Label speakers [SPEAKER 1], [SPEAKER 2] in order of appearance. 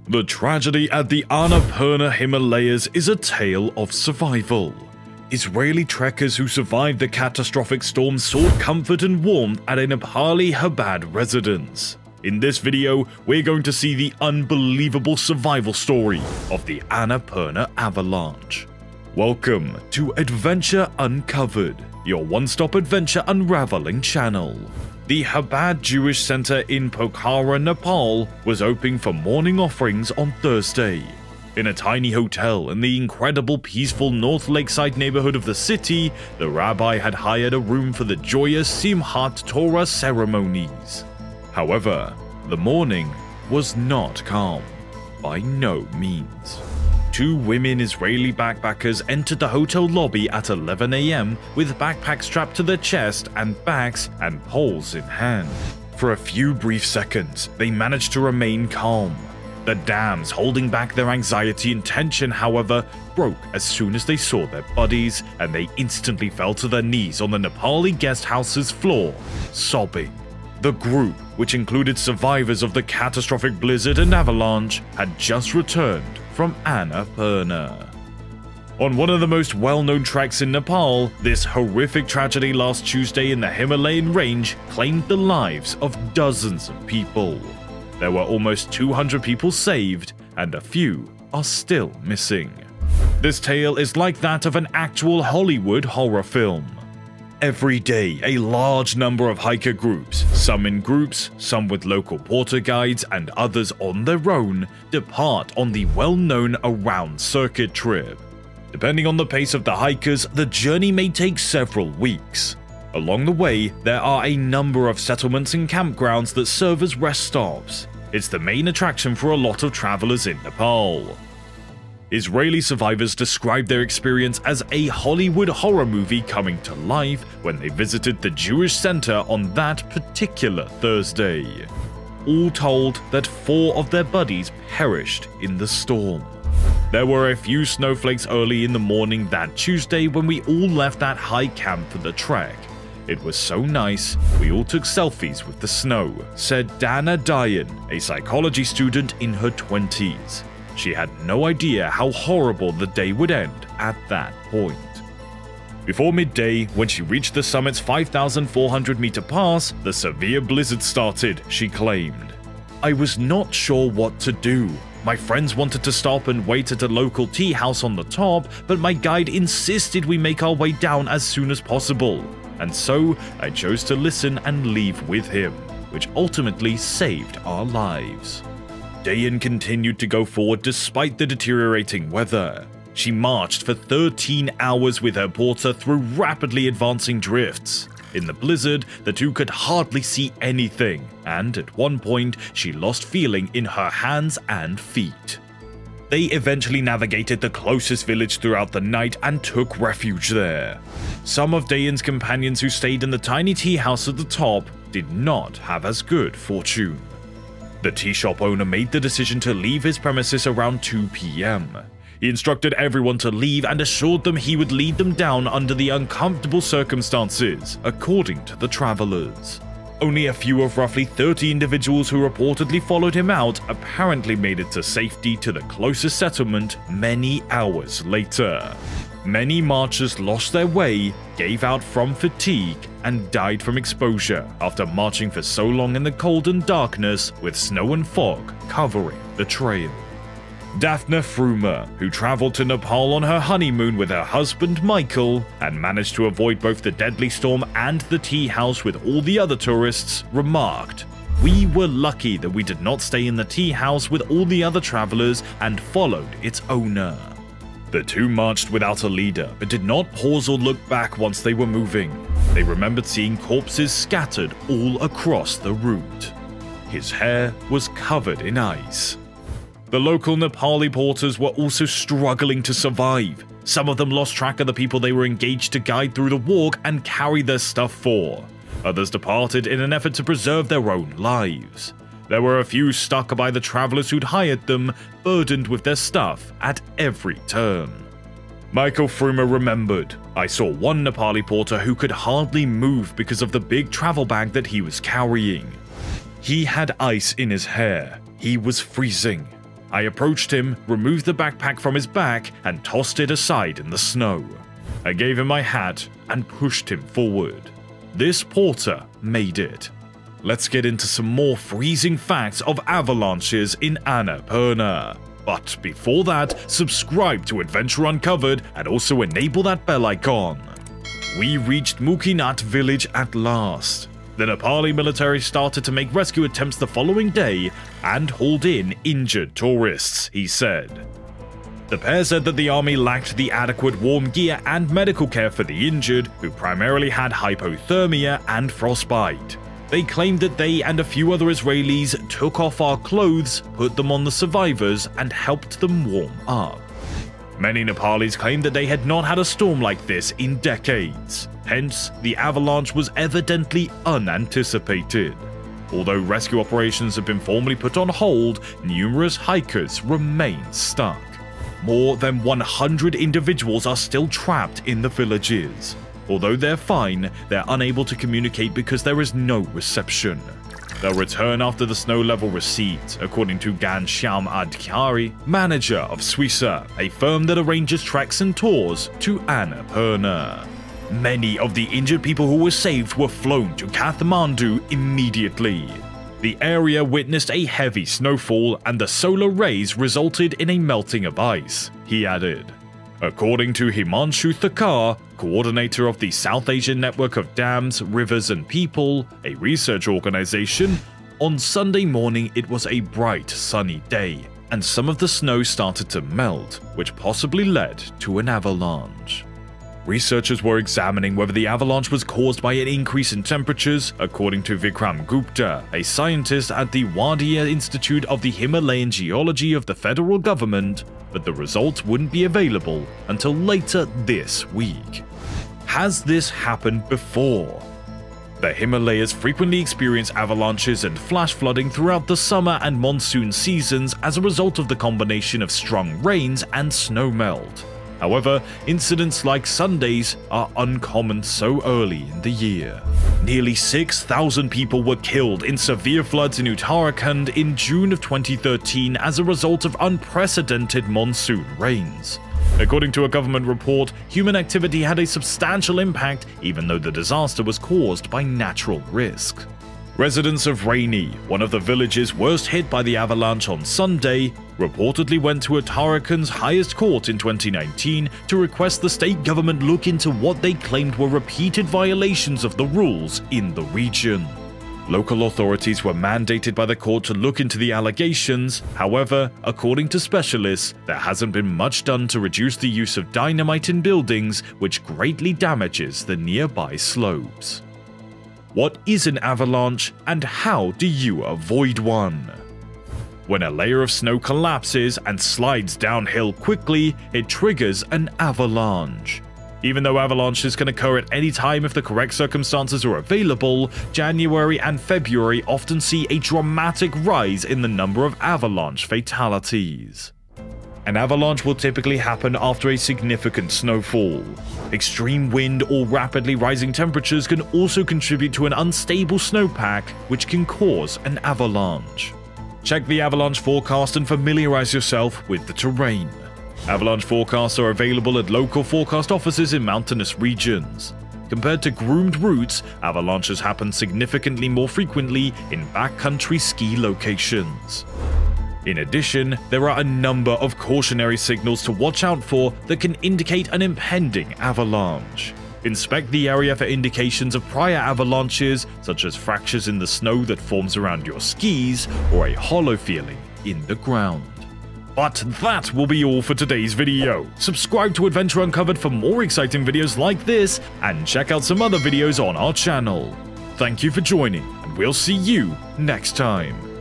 [SPEAKER 1] The tragedy at the Annapurna Himalayas is a tale of survival. Israeli trekkers who survived the catastrophic storm sought comfort and warmth at a Nepali Chabad residence. In this video, we're going to see the unbelievable survival story of the Annapurna Avalanche. Welcome to Adventure Uncovered, your one-stop adventure unraveling channel. The Chabad Jewish Center in Pokhara, Nepal was open for morning offerings on Thursday. In a tiny hotel in the incredible peaceful North Lakeside neighborhood of the city, the rabbi had hired a room for the joyous Simchat Torah ceremonies. However, the morning was not calm, by no means. Two women Israeli backpackers entered the hotel lobby at 11 AM with backpacks strapped to their chest and bags and poles in hand. For a few brief seconds, they managed to remain calm. The dams holding back their anxiety and tension, however, broke as soon as they saw their bodies, and they instantly fell to their knees on the Nepali guest house's floor, sobbing. The group, which included survivors of the catastrophic blizzard and avalanche, had just returned from Annapurna. On one of the most well-known treks in Nepal, this horrific tragedy last Tuesday in the Himalayan range claimed the lives of dozens of people. There were almost 200 people saved, and a few are still missing. This tale is like that of an actual Hollywood horror film. Every day, a large number of hiker groups, some in groups, some with local porter guides, and others on their own, depart on the well-known around circuit trip. Depending on the pace of the hikers, the journey may take several weeks. Along the way, there are a number of settlements and campgrounds that serve as rest stops. It's the main attraction for a lot of travelers in Nepal. Israeli survivors described their experience as a Hollywood horror movie coming to life when they visited the Jewish center on that particular Thursday. All told that 4 of their buddies perished in the storm. There were a few snowflakes early in the morning that Tuesday when we all left that high camp for the trek. It was so nice, we all took selfies with the snow, said Dana Dayan, a psychology student in her 20s. She had no idea how horrible the day would end at that point. Before midday, when she reached the summit's 5,400-meter pass, the severe blizzard started, she claimed. I was not sure what to do. My friends wanted to stop and wait at a local tea house on the top, but my guide insisted we make our way down as soon as possible. And so, I chose to listen and leave with him, which ultimately saved our lives. Dayan continued to go forward despite the deteriorating weather. She marched for 13 hours with her porter through rapidly advancing drifts. In the blizzard, the two could hardly see anything, and at one point, she lost feeling in her hands and feet. They eventually navigated the closest village throughout the night and took refuge there. Some of Dayan's companions who stayed in the tiny tea house at the top did not have as good fortune. The tea shop owner made the decision to leave his premises around 2 PM. He instructed everyone to leave and assured them he would lead them down under the uncomfortable circumstances, according to the travelers. Only a few of roughly 30 individuals who reportedly followed him out apparently made it to safety to the closest settlement many hours later. Many marchers lost their way, gave out from fatigue, and died from exposure after marching for so long in the cold and darkness with snow and fog covering the trail. Daphne Frumer, who traveled to Nepal on her honeymoon with her husband Michael and managed to avoid both the deadly storm and the tea house with all the other tourists, remarked, "We were lucky that we did not stay in the tea house with all the other travelers and followed its owner." The two marched without a leader, but did not pause or look back once they were moving. They remembered seeing corpses scattered all across the route. His hair was covered in ice. The local Nepali porters were also struggling to survive. Some of them lost track of the people they were engaged to guide through the walk and carry their stuff for. Others departed in an effort to preserve their own lives. There were a few stuck by the travelers who'd hired them, burdened with their stuff at every turn. Michael Frumer remembered, "I saw one Nepali porter who could hardly move because of the big travel bag that he was carrying. He had ice in his hair. He was freezing. I approached him, removed the backpack from his back, and tossed it aside in the snow. I gave him my hat and pushed him forward. This porter made it. Let's get into some more freezing facts of avalanches in Annapurna. But before that, subscribe to Adventure Uncovered and also enable that bell icon. We reached Mukinat village at last. The Nepali military started to make rescue attempts the following day and hauled in injured tourists, he said. The pair said that the army lacked the adequate warm gear and medical care for the injured, who primarily had hypothermia and frostbite. They claimed that they and a few other Israelis took off our clothes, put them on the survivors, and helped them warm up. Many Nepalis claimed that they had not had a storm like this in decades. Hence, the avalanche was evidently unanticipated. Although rescue operations have been formally put on hold, numerous hikers remain stuck. More than 100 individuals are still trapped in the villages. Although they're fine, they're unable to communicate because there is no reception. They'll return after the snow level recedes, according to Ghanshyam Adhikari, manager of Swissa, a firm that arranges treks and tours to Annapurna. Many of the injured people who were saved were flown to Kathmandu immediately. The area witnessed a heavy snowfall and the solar rays resulted in a melting of ice, he added. According to Himanshu Thakar, coordinator of the South Asian Network of Dams, Rivers and People, a research organization, on Sunday morning it was a bright, sunny day, and some of the snow started to melt, which possibly led to an avalanche. Researchers were examining whether the avalanche was caused by an increase in temperatures, according to Vikram Gupta, a scientist at the Wadia Institute of the Himalayan Geology of the federal government, but the results wouldn't be available until later this week. Has this happened before? The Himalayas frequently experience avalanches and flash flooding throughout the summer and monsoon seasons as a result of the combination of strong rains and snowmelt. However, incidents like Sundays are uncommon so early in the year. Nearly 6,000 people were killed in severe floods in Uttarakhand in June of 2013 as a result of unprecedented monsoon rains. According to a government report, human activity had a substantial impact even though the disaster was caused by natural risk. Residents of Raini, one of the villages worst hit by the avalanche on Sunday, reportedly went to Uttarakhand's highest court in 2019 to request the state government look into what they claimed were repeated violations of the rules in the region. Local authorities were mandated by the court to look into the allegations. However, according to specialists, there hasn't been much done to reduce the use of dynamite in buildings, which greatly damages the nearby slopes. What is an avalanche and how do you avoid one? When a layer of snow collapses and slides downhill quickly, it triggers an avalanche. Even though avalanches can occur at any time if the correct circumstances are available, January and February often see a dramatic rise in the number of avalanche fatalities. An avalanche will typically happen after a significant snowfall. Extreme wind or rapidly rising temperatures can also contribute to an unstable snowpack, which can cause an avalanche. Check the avalanche forecast and familiarize yourself with the terrain. Avalanche forecasts are available at local forecast offices in mountainous regions. Compared to groomed routes, avalanches happen significantly more frequently in backcountry ski locations. In addition, there are a number of cautionary signals to watch out for that can indicate an impending avalanche. Inspect the area for indications of prior avalanches, such as fractures in the snow that forms around your skis or a hollow feeling in the ground. But that will be all for today's video. Subscribe to Adventure Uncovered for more exciting videos like this, and check out some other videos on our channel. Thank you for joining, and we'll see you next time.